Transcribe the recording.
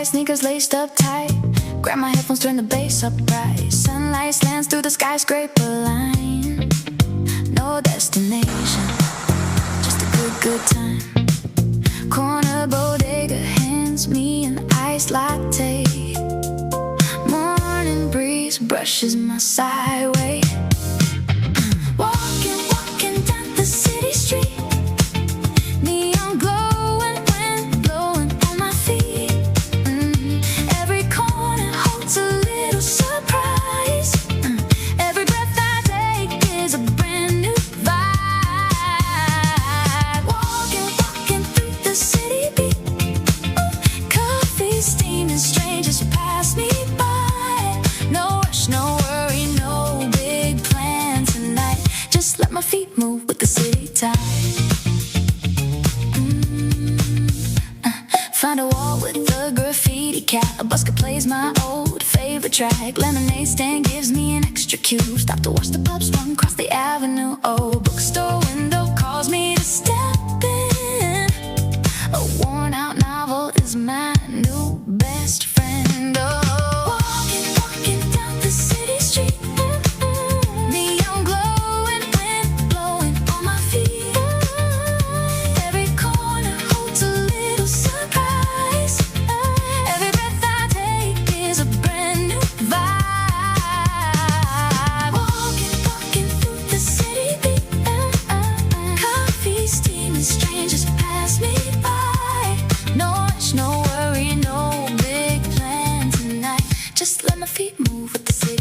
high, sneakers laced up tight. Grab my headphones, turn the bass up bright. Sunlight slants through the skyscraper line. No destination, just a good time. Corner bodega hands me an iced latte. Morning breeze brushes my sideway. Walking down the city street. Neon glowing, wind blowing on my feet. Every corner holds a little surprise. Every breath I take is a brand new vibe. Walking through the city beat. Coffee steaming, strangers pass me by. No rush, no worry, no big plan tonight. Just let my feet move with the city tide. Find a wall with a graffiti cat. A busker plays my old favorite track. Lemonade stand gives me an extra cue. Stop to watch the pubs run across the avenue. Oh, bookstore window calls me to step in. A worn out novel is my new best friend. Oh, walking down the city street. Neon glowing, wind blowing on my feet. Every corner holds a little surprise. Every breath I take is a brand new vibe. Walking through the city beat. Coffee steaming, strangers pass me by. No rush, no worry, no big plan tonight. Just let my feet move with the city.